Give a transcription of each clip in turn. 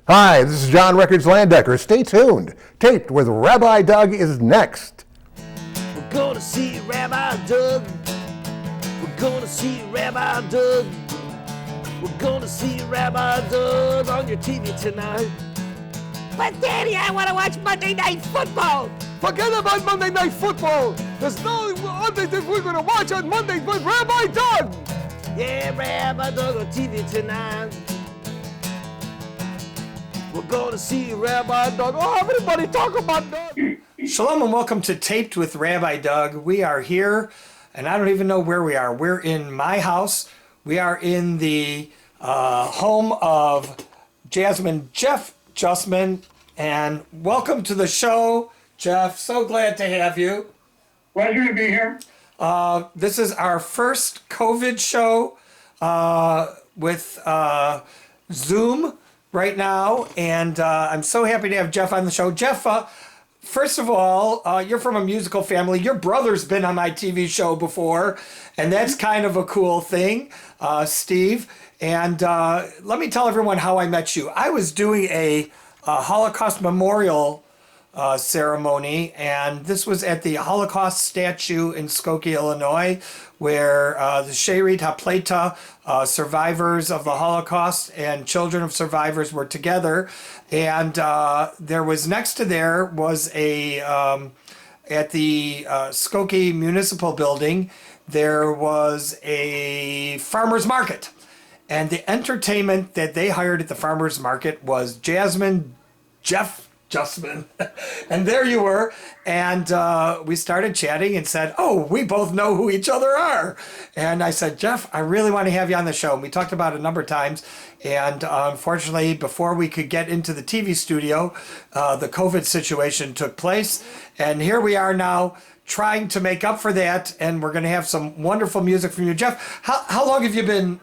Hi, this is John Records Landecker. Stay tuned. Taped with Rabbi Doug is next. We're gonna see Rabbi Doug. We're gonna see Rabbi Doug. We're gonna see Rabbi Doug on your TV tonight. But Daddy, I want to watch Monday Night Football. Forget about Monday Night Football. There's no other thing we're going to watch on Monday but Rabbi Doug. Yeah, Rabbi Doug on TV tonight. We're gonna see Rabbi Doug. Oh, everybody talk about Doug. Shalom and welcome to Taped with Rabbi Doug. We are here, and I don't even know where we are. We're in my house. We are in the home of Jazzman Jeff, Justman, and welcome to the show, Jeff. So glad to have you. Pleasure to be here. This is our first COVID show with Zoom right now, and I'm so happy to have Jeff on the show. Jeff, first of all, you're from a musical family. Your brother's been on my TV show before, and that's kind of a cool thing, Steve. And let me tell everyone how I met you. I was doing a Holocaust memorial ceremony, and this was at the Holocaust statue in Skokie, Illinois, where the Sherit HaPleta, survivors of the Holocaust and children of survivors were together. And there was next to there was a, at the Skokie Municipal Building, there was a farmer's market. And the entertainment that they hired at the farmer's market was Jazzman Jeff, Justman. And there you were. And we started chatting and said, oh, we both know who each other are. And I said, Jeff, I really want to have you on the show. And we talked about it a number of times. And unfortunately, before we could get into the TV studio, the COVID situation took place. And here we are now trying to make up for that. And we're going to have some wonderful music from you. Jeff, how long have you been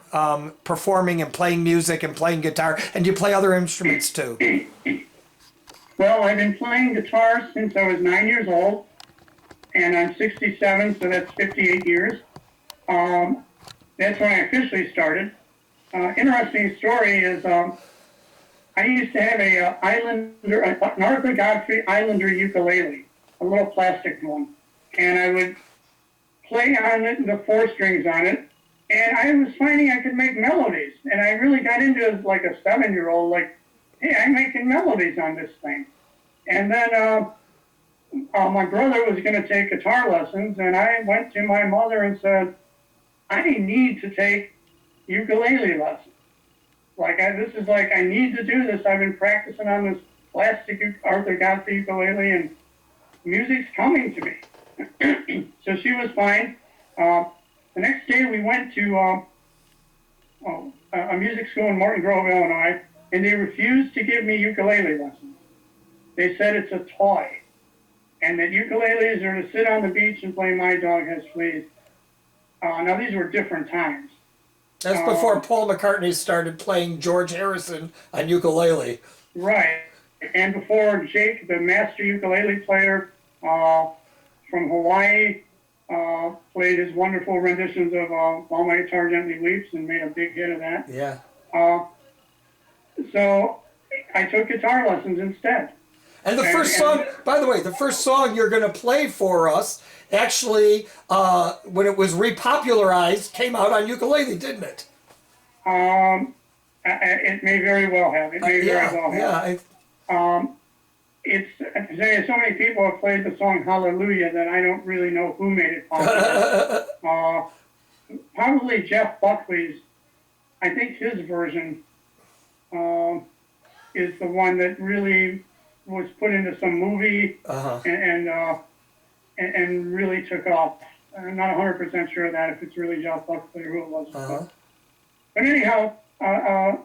performing and playing music and playing guitar? And do you play other instruments too? Well, I've been playing guitar since I was 9 years old, and I'm 67, so that's 58 years. That's when I officially started. Interesting story is I used to have an Arthur Godfrey Islander ukulele, a little plastic one, and I would play on it, the 4 strings on it, and I was finding I could make melodies, and I really got into it as like a 7-year-old, like, hey, I'm making melodies on this thing. And then my brother was going to take guitar lessons, and I went to my mother and said, I need to take ukulele lessons. I need to do this. I've been practicing on this plastic Arthur Godfrey ukulele, and music's coming to me. So she was fine. The next day we went to a music school in Morton Grove, Illinois, and they refused to give me ukulele lessons. They said it's a toy, and that ukuleles are to sit on the beach and play My Dog Has Fleas. Now, these were different times. That's before Paul McCartney started playing George Harrison on ukulele. Right, and before Jake, the master ukulele player from Hawaii, played his wonderful renditions of While My Guitar Gently Weeps and made a big hit of that. Yeah. So I took guitar lessons instead. And the first song, by the way, the first song you're going to play for us, actually, when it was repopularized, came out on ukulele, didn't it? It may very well have. It may very well have. Yeah. It's so many people have played the song Hallelujah that I don't really know who made it popular. Probably Jeff Buckley's. I think his version is the one that really was put into some movie and really took off. I'm not 100% sure of that, if it's really Jeff Buckley or who it was. But anyhow, that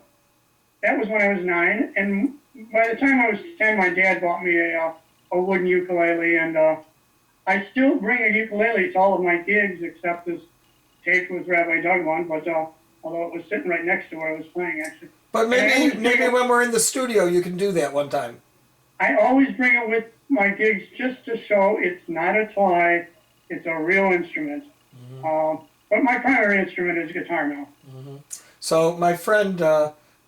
was when I was 9, and by the time I was 10, my dad bought me a wooden ukulele, and I still bring a ukulele to all of my gigs except this Taped with Rabbi Doug one, but although it was sitting right next to where I was playing, actually. But maybe when we're in the studio, you can do that one time. I always bring it with my gigs just to show it's not a toy, it's a real instrument. But my primary instrument is guitar now. So my friend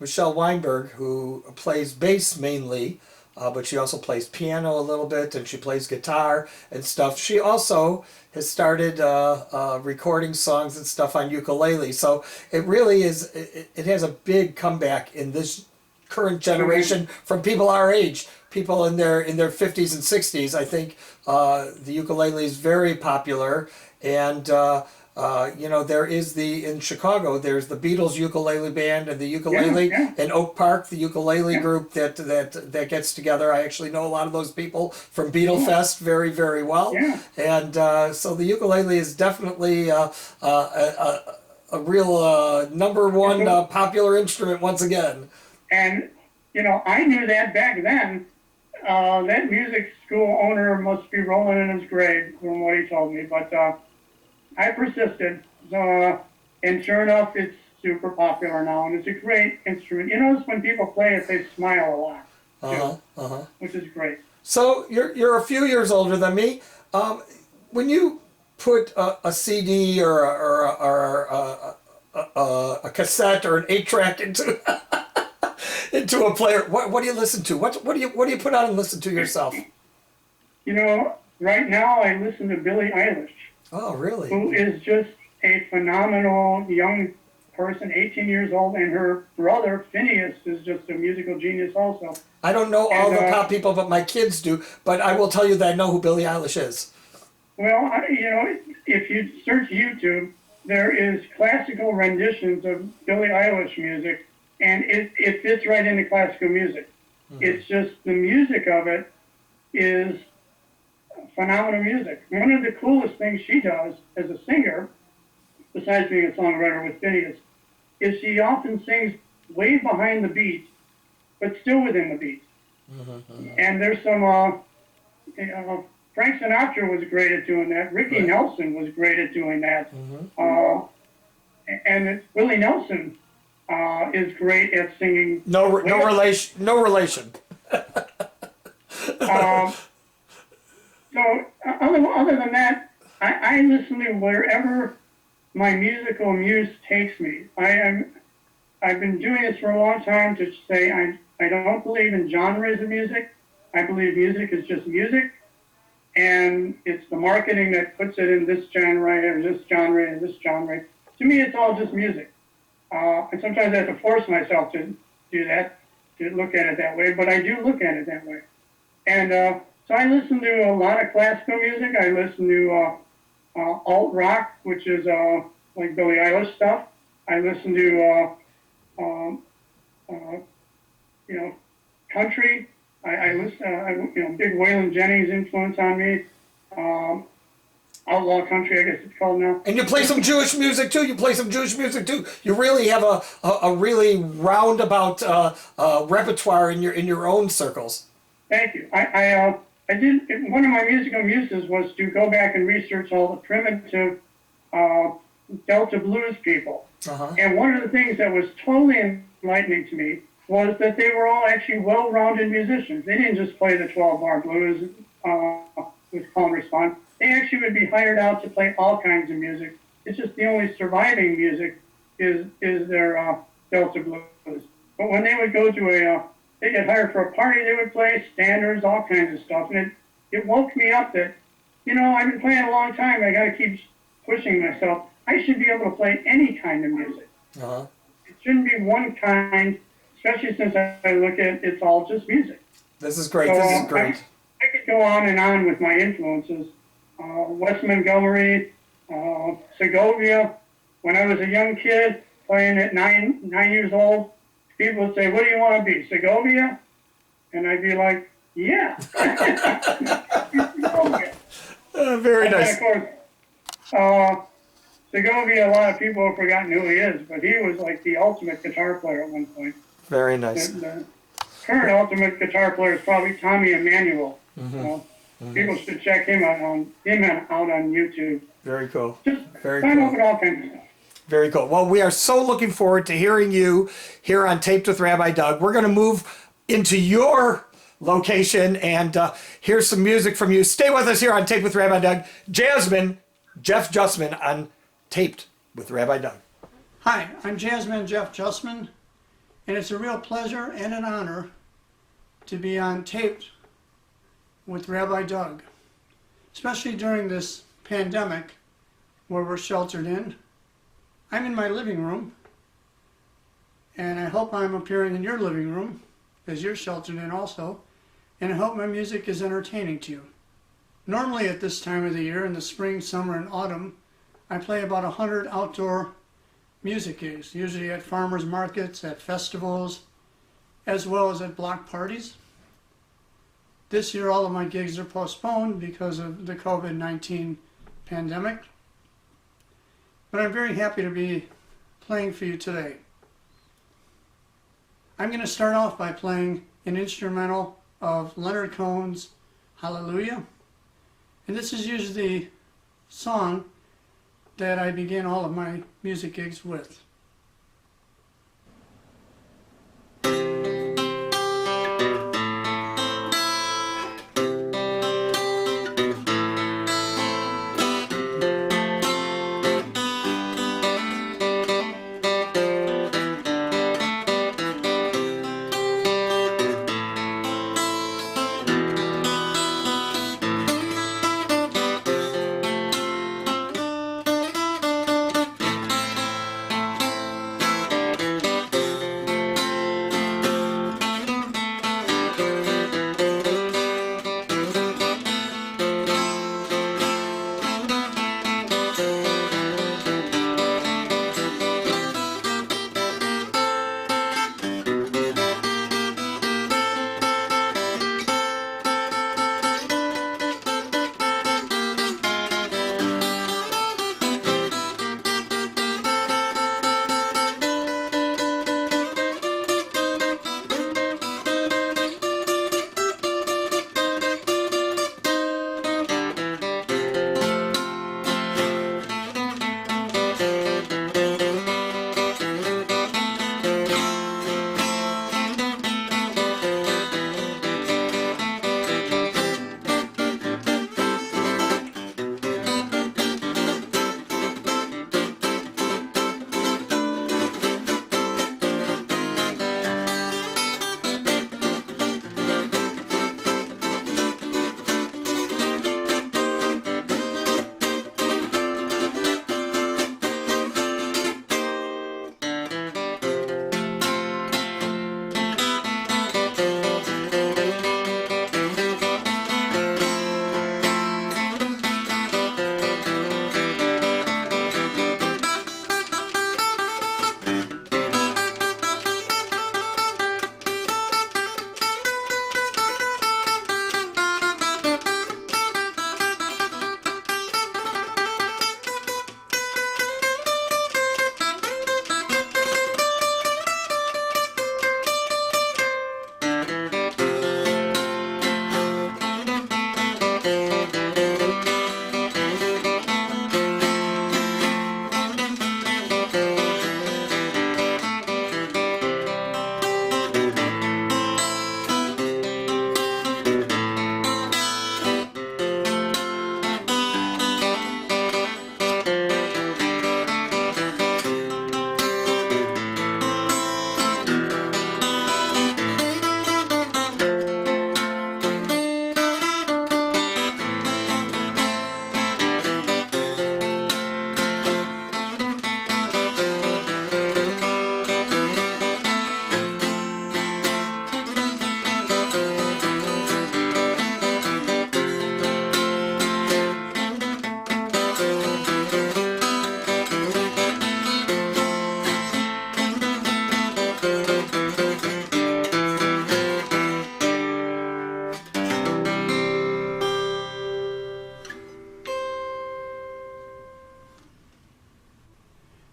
Michelle Weinberg, who plays bass mainly, but she also plays piano a little bit, and she plays guitar and stuff. She also has started recording songs and stuff on ukulele. So it really is, it has a big comeback in this current generation from people our age, people in their 50s and 60s. I think the ukulele is very popular, and you know, there is in Chicago, there's the Beatles ukulele band and the ukulele in Oak Park, the ukulele group that gets together. I actually know a lot of those people from Beatle Fest very, very well. And so the ukulele is definitely a real number one popular instrument once again. And, you know, I knew that back then. That music school owner must be rolling in his grave from what he told me. But I persisted. And sure enough, it's super popular now. And it's a great instrument. You notice when people play it, they smile a lot, too, which is great. So you're a few years older than me. When you put a CD or a cassette or an 8-track into into a player, what do you listen to? What do you put on and listen to yourself? You know, right now I listen to Billie Eilish. Oh, really? Who is just a phenomenal young person, 18 years old, and her brother Phineas is just a musical genius also. I don't know all the pop people, but my kids do. But I will tell you that I know who Billie Eilish is. Well, you know, if you search YouTube, there is classical renditions of Billie Eilish music, and it fits right into classical music. It's just the music of it is phenomenal music. One of the coolest things she does as a singer, besides being a songwriter with Phineas, is she often sings way behind the beat, but still within the beat. And there's some, Frank Sinatra was great at doing that. Ricky Nelson was great at doing that. And Willie Nelson is great at singing. No relation. So other than that, I listen to wherever my musical muse takes me. I've been doing this for a long time to say I don't believe in genres of music. I believe music is just music, and it's the marketing that puts it in this genre or this genre and this genre. To me, it's all just music. And sometimes I have to force myself to do that, to look at it that way, but I do look at it that way. And so I listen to a lot of classical music. I listen to alt rock, which is like Billie Eilish stuff. I listen to you know, country. I listen. You know, big Waylon Jennings influence on me. Outlaw country, I guess it's called now. And you play some Jewish music too. You really have a really roundabout repertoire in your own circles. Thank you. I did, one of my musical muses was to go back and research all the primitive Delta blues people. And one of the things that was totally enlightening to me was that they were all actually well-rounded musicians. They didn't just play the 12-bar blues with call and response. They actually would be hired out to play all kinds of music. It's just the only surviving music is their Delta blues. But when they would go to they get hired for a party, they would play standards, all kinds of stuff. And it woke me up that, you know, I've been playing a long time. I got to keep pushing myself. I should be able to play any kind of music. It shouldn't be one kind, especially since I look at it's all just music. This is great. So, This is great. I could go on and on with my influences. Wes Montgomery, Segovia. When I was a young kid playing at 9 years old, people would say, "What do you want to be, Segovia?" And I'd be like, "Yeah." Very nice. And of course, Segovia, a lot of people have forgotten who he is, but he was like the ultimate guitar player at one point. Very nice. The current ultimate guitar player is probably Tommy Emmanuel. People should check him out on YouTube. Very cool. Just Very find cool. out all kinds of stuff. Very cool. Well, we are so looking forward to hearing you here on Taped with Rabbi Doug. We're going to move into your location and hear some music from you. Stay with us here on Taped with Rabbi Doug. Jazzman Jeff Justman on Taped with Rabbi Doug. Hi, I'm Jazzman Jeff Justman, And it's a real pleasure and an honor to be on Taped with Rabbi Doug, especially during this pandemic where we're sheltered in. I'm in my living room, and I hope I'm appearing in your living room, as you're sheltered in also, and I hope my music is entertaining to you. Normally at this time of the year, in the spring, summer, and autumn, I play about 100 outdoor music gigs, usually at farmers markets, at festivals, as well as at block parties. This year all of my gigs are postponed because of the COVID-19 pandemic, but I'm very happy to be playing for you today. I'm going to start off by playing an instrumental of Leonard Cohen's Hallelujah, and this is usually the song that I begin all of my music gigs with.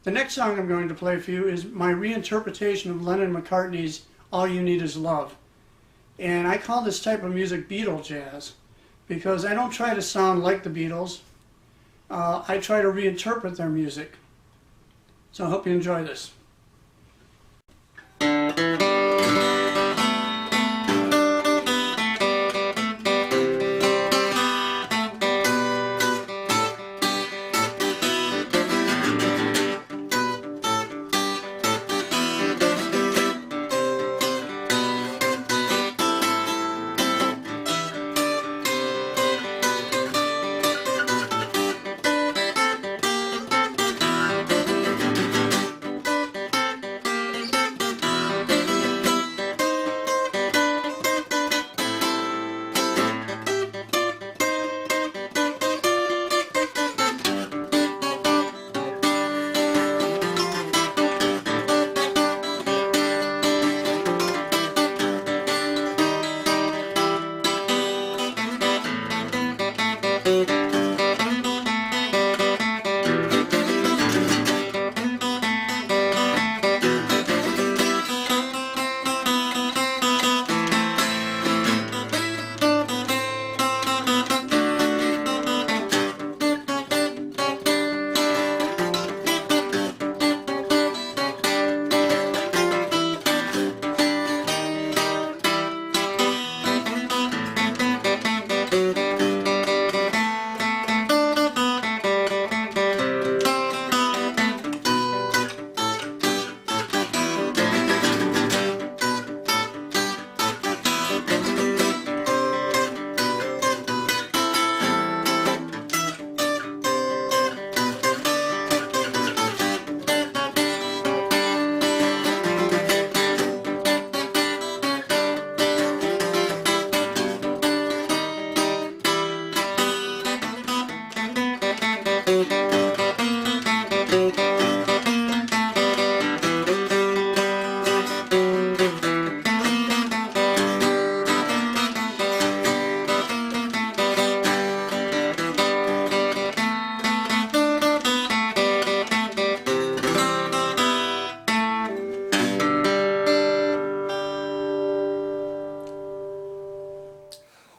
The next song I'm going to play for you is my reinterpretation of Lennon and McCartney's All You Need Is Love. And I call this type of music Beatle jazz because I don't try to sound like the Beatles. I try to reinterpret their music. So I hope you enjoy this.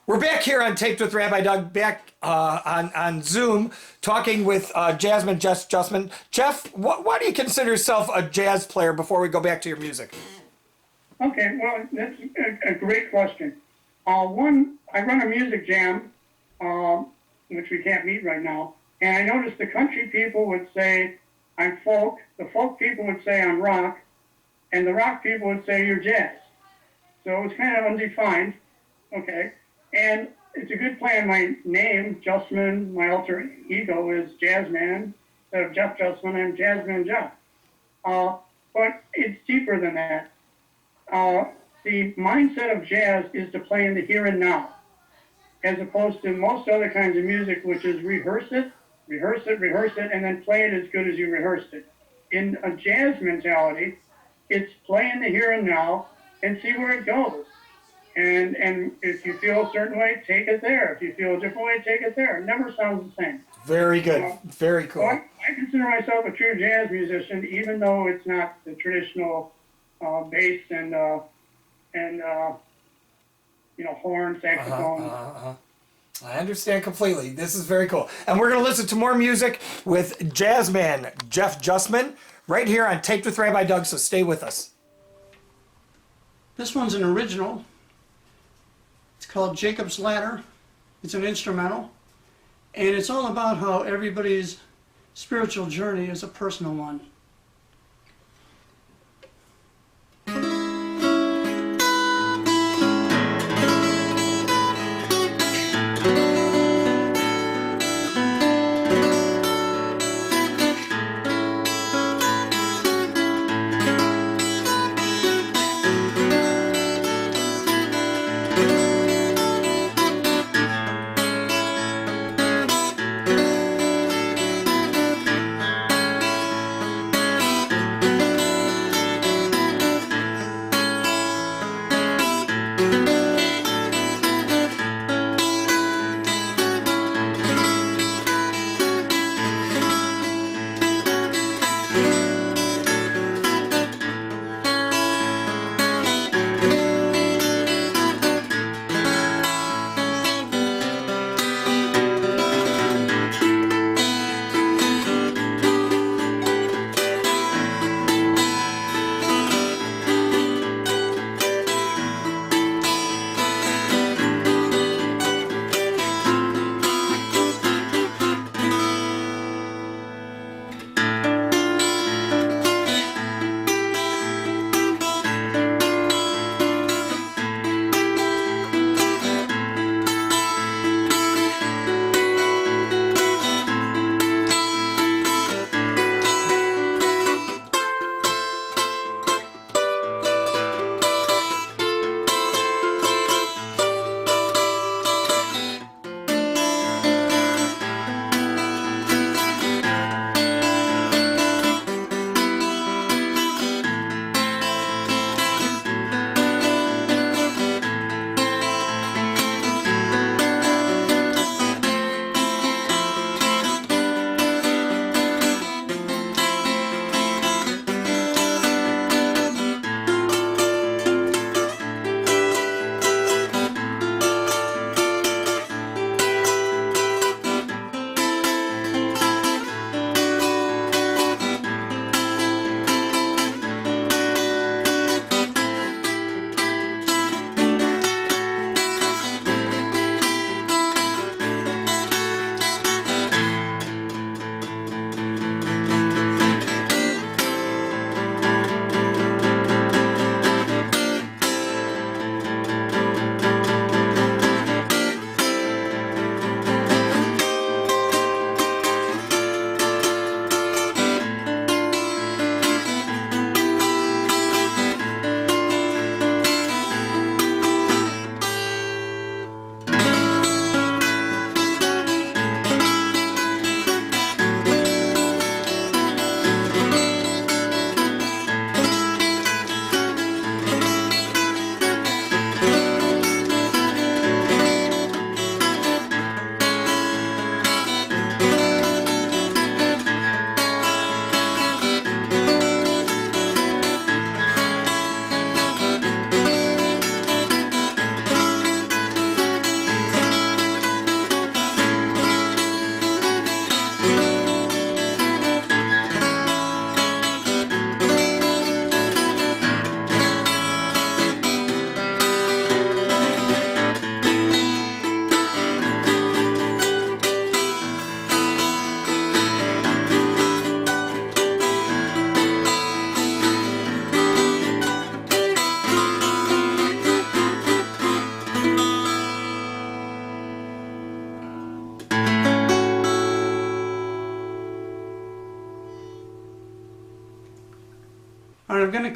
We're back here on Taped with Rabbi Doug, back on Zoom, talking with Jazzman Jeff Justman. Jeff, why do you consider yourself a jazz player before we go back to your music? Okay, well, that's a great question. One, I run a music jam, which we can't meet right now, and I noticed the country people would say I'm folk, the folk people would say I'm rock, and the rock people would say you're jazz. So it was kind of undefined, okay? And it's a good plan. My name, Justman, my alter ego is Jazzman. Instead of Jeff Justman, I'm Jazzman Jeff. But it's deeper than that. The mindset of jazz is to play in the here and now, as opposed to most other kinds of music, which is rehearse it, and then play it as good as you rehearsed it. In a jazz mentality, it's play in the here and now and see where it goes. And if you feel a certain way, take it there. If you feel a different way, take it there. It never sounds the same. Very good. Very cool. So I consider myself a true jazz musician, even though it's not the traditional bass and horn, saxophone. I understand completely. This is very cool. And we're going to listen to more music with Jazzman Jeff Justman right here on Taped with Rabbi Doug, so stay with us. This one's an original. It's called Jacob's Ladder. It's an instrumental. And it's all about how everybody's spiritual journey is a personal one.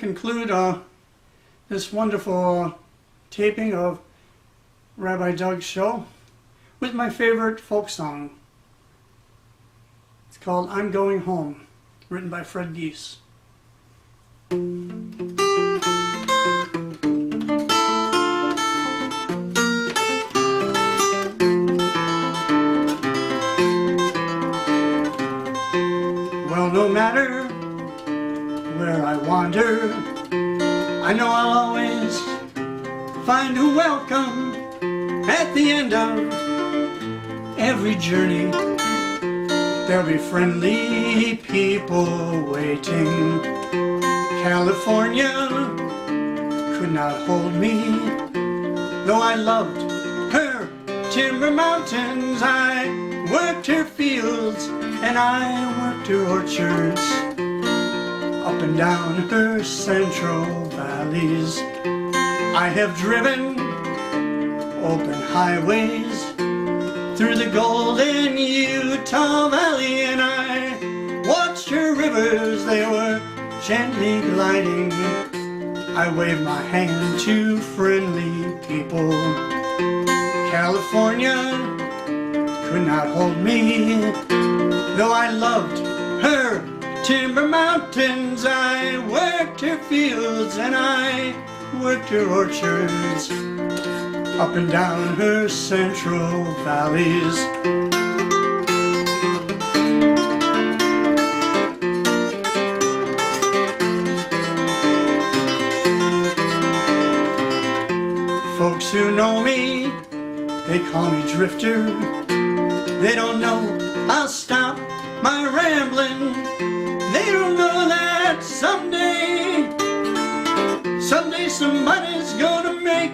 conclude this wonderful taping of Rabbi Doug's show with my favorite folk song. It's called I'm Going Home, written by Fred Geese. Well, no matter where I wander, I know I'll always find a welcome at the end of every journey. There'll be friendly people waiting. California could not hold me, though I loved her timber mountains. I worked her fields and I worked her orchards, up and down her central valleys. I have driven open highways through the golden Utah Valley, and I watched her rivers, they were gently gliding. I waved my hand to friendly people. California could not hold me, though I loved her timber mountains. I worked her fields and I worked her orchards, up and down her central valleys. Folks who know me, they call me Drifter. They don't know I'll stop my rambling. They don't know that someday somebody's gonna make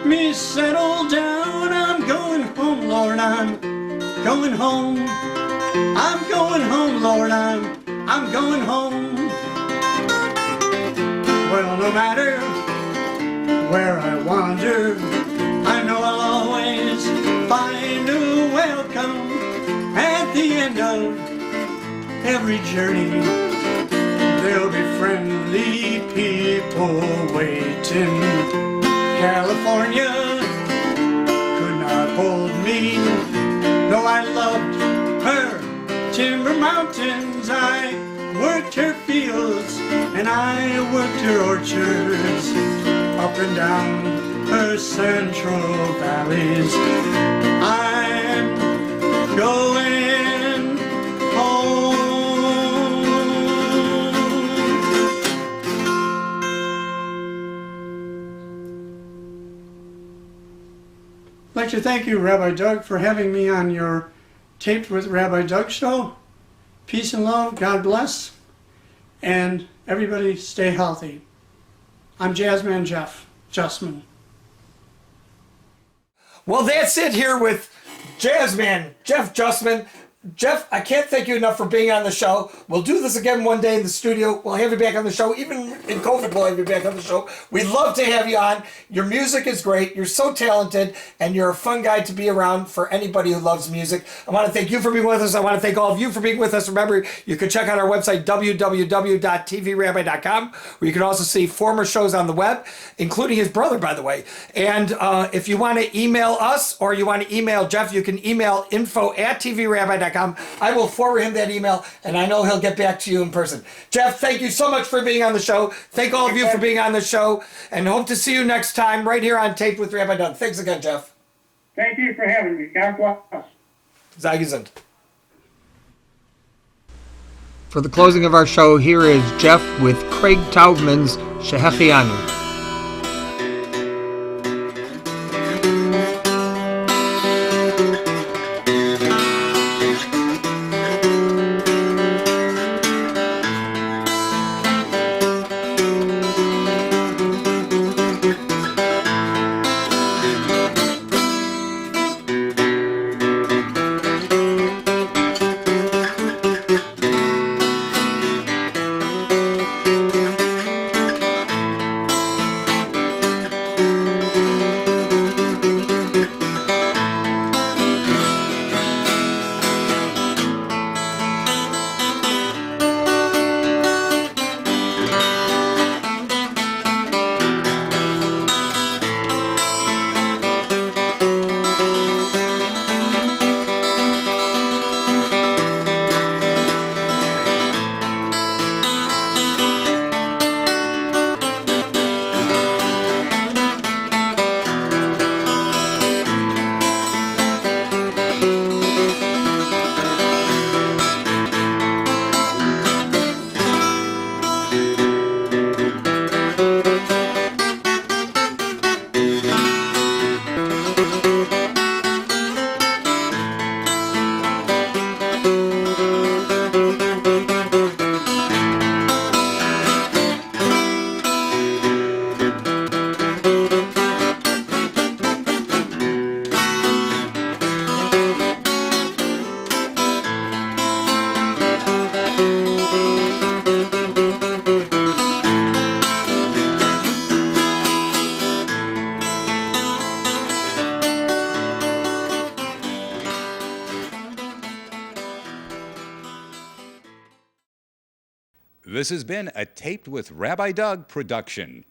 me settle down. I'm going home, Lord, I'm going home. I'm going home, Lord, I'm going home. Well, no matter where I wander, I know I'll always find a welcome at the end of every journey. There'll be friendly people waiting. California could not hold me, though I loved her timber mountains. I worked her fields and I worked her orchards, up and down her central valleys. I'm going home. I'd like to thank you, Rabbi Doug, for having me on your Taped with Rabbi Doug show. Peace and love, God bless, and everybody stay healthy. I'm Jazzman Jeff, Justman. Well, that's it here with Jazzman Jeff, Justman. Jeff, I can't thank you enough for being on the show. We'll do this again one day in the studio. We'll have you back on the show. Even in COVID, we'll have you back on the show. We'd love to have you on. Your music is great. You're so talented, and you're a fun guy to be around for anybody who loves music. I want to thank you for being with us. I want to thank all of you for being with us. Remember, you can check out our website, www.tvrabbi.com, where you can also see former shows on the web, including his brother, by the way. And if you want to email us or you want to email Jeff, you can email info@tvrabbi.com. I will forward him that email, and I know he'll get back to you in person. Jeff, thank you so much for being on the show. Thank all of you for being on the show, and hope to see you next time right here on Taped with Rabbi Doug. Thanks again, Jeff. Thank you for having me. God bless. Sei gesund. For the closing of our show, here is Jeff with Craig Taubman's Shehechianu. This has been a Taped with Rabbi Doug production.